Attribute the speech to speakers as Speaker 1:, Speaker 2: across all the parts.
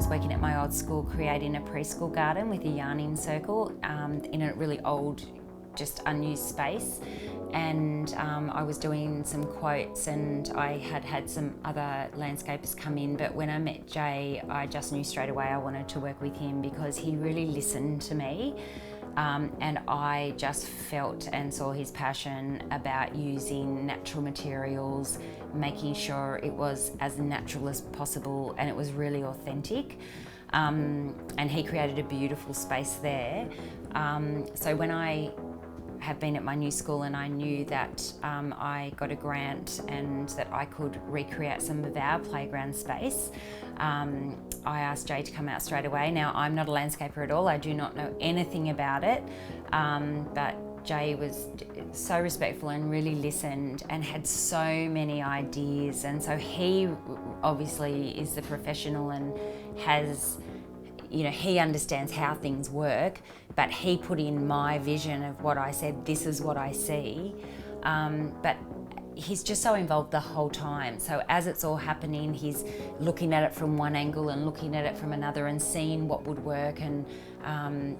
Speaker 1: working at my old school creating a preschool garden with a yarning circle in a really old, just unused space. And I was doing some quotes, and I had had some other landscapers come in, but when I met Jay, I just knew straight away I wanted to work with him because he really listened to me. And I just felt and saw his passion about using natural materials, making sure it was as natural as possible and it was really authentic. And he created a beautiful space there. So when I have been at my new school and I knew that I got a grant and that I could recreate some of our playground space, I asked Jay to come out straight away. Now, I'm not a landscaper at all, I do not know anything about it, but Jay was so respectful and really listened and had so many ideas, and so he obviously is the professional and has, you know, he understands how things work, but he put in my vision of what I said, this is what I see. But he's just so involved the whole time. So as it's all happening, he's looking at it from one angle and looking at it from another and seeing what would work. And,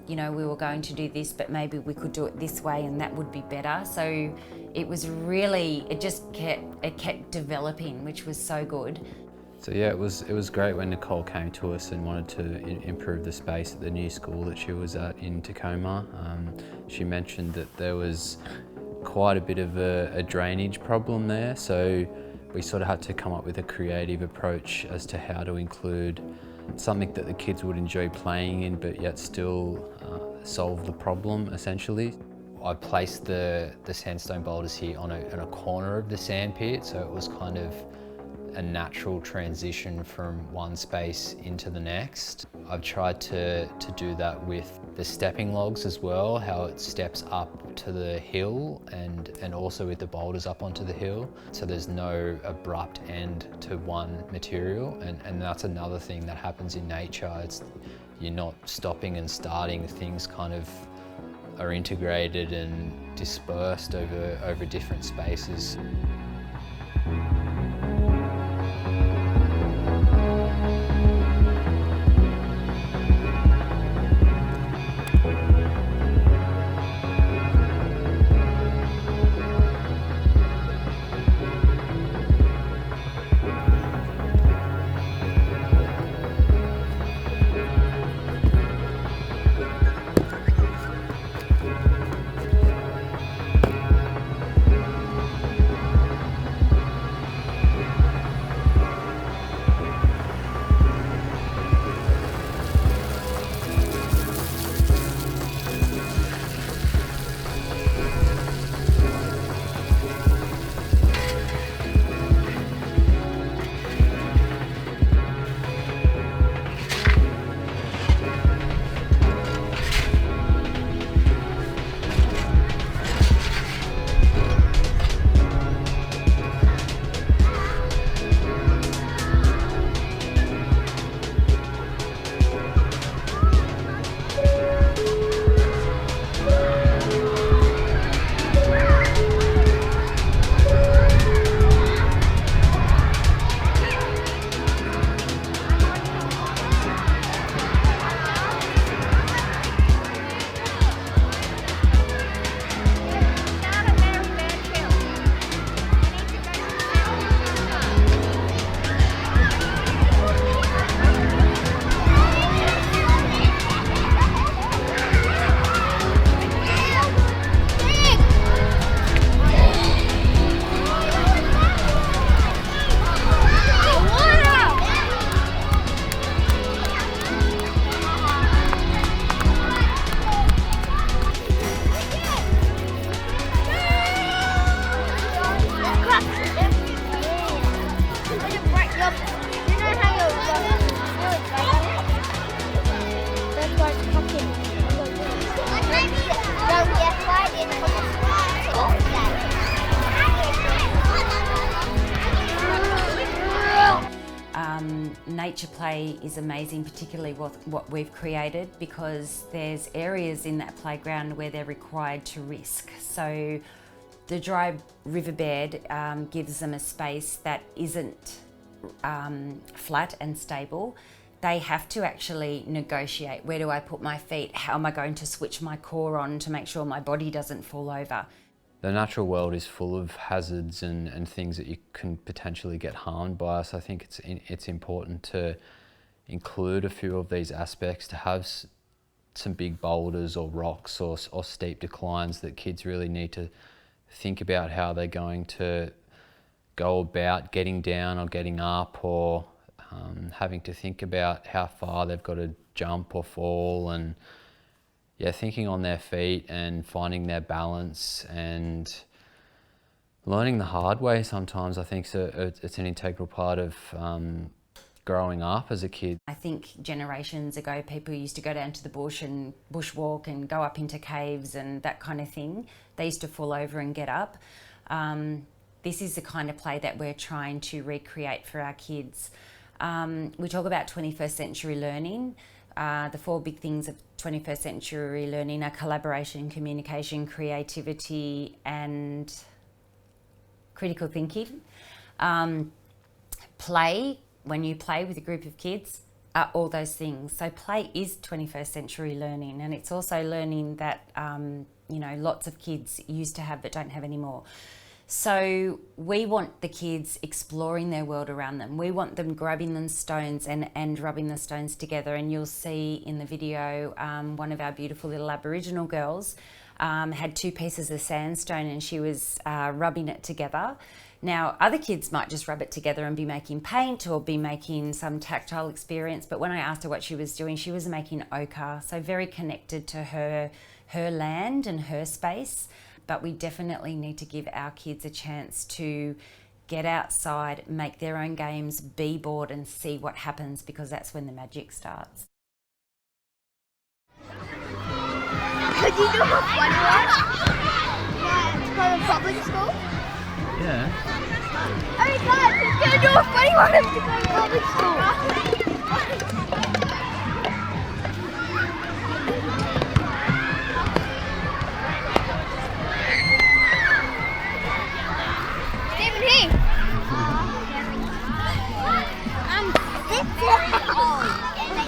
Speaker 1: you know, we were going to do this, but maybe we could do it this way and that would be better. So it was really, it kept developing, which was so good.
Speaker 2: So yeah, it was great when Nicole came to us and wanted to improve the space at the new school that she was at in Tacoma. She mentioned that there was quite a bit of a drainage problem there, so we sort of had to come up with a creative approach as to how to include something that the kids would enjoy playing in but yet still solve the problem essentially. I placed the sandstone boulders here on a corner of the sand pit, so it was kind of a natural transition from one space into the next. I've tried to do that with the stepping logs as well, how it steps up to the hill and also with the boulders up onto the hill. So there's no abrupt end to one material, and that's another thing that happens in nature. You're not stopping and starting, things kind of are integrated and dispersed over different spaces.
Speaker 1: Nature play is amazing, particularly what we've created, because there's areas in that playground where they're required to risk. So the dry riverbed gives them a space that isn't flat and stable. they have to actually negotiate. Where do I put my feet? How am I going to switch my core on to make sure my body doesn't fall over?
Speaker 2: The natural world is full of hazards and things that you can potentially get harmed by. So I think it's important to include a few of these aspects, to have some big boulders or rocks or steep declines that kids really need to think about how they're going to go about getting down or getting up, or having to think about how far they've got to jump or fall, and thinking on their feet and finding their balance and learning the hard way sometimes. I think it's an integral part of growing up as a kid.
Speaker 1: I think generations ago people used to go down to the bush and bushwalk and go up into caves and that kind of thing. They used to fall over and get up. This is the kind of play that we're trying to recreate for our kids. We talk about 21st century learning. The 4 big things of 21st century learning are collaboration, communication, creativity, and critical thinking. Play, when you play with a group of kids, are all those things. So play is 21st century learning, and it's also learning that lots of kids used to have but don't have anymore. So we want the kids exploring their world around them. We want them grabbing the stones and rubbing the stones together. And you'll see in the video, one of our beautiful little Aboriginal girls had 2 pieces of sandstone and she was rubbing it together. Now, other kids might just rub it together and be making paint or be making some tactile experience. But when I asked her what she was doing, she was making ochre. So very connected to her land and her space. But we definitely need to give our kids a chance to get outside, make their own games, be bored and see what happens, because that's when the magic starts.
Speaker 3: Could you do a funny one? Yeah, Tacoma Public School?
Speaker 2: Yeah.
Speaker 3: Oh my God, let's go do a funny one at Tacoma Public School.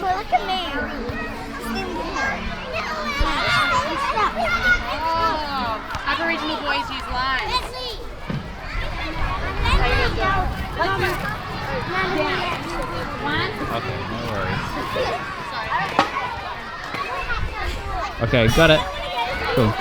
Speaker 3: Look at me.
Speaker 4: Aboriginal boys use lines.
Speaker 2: Okay, no worries. Okay, got it. Cool.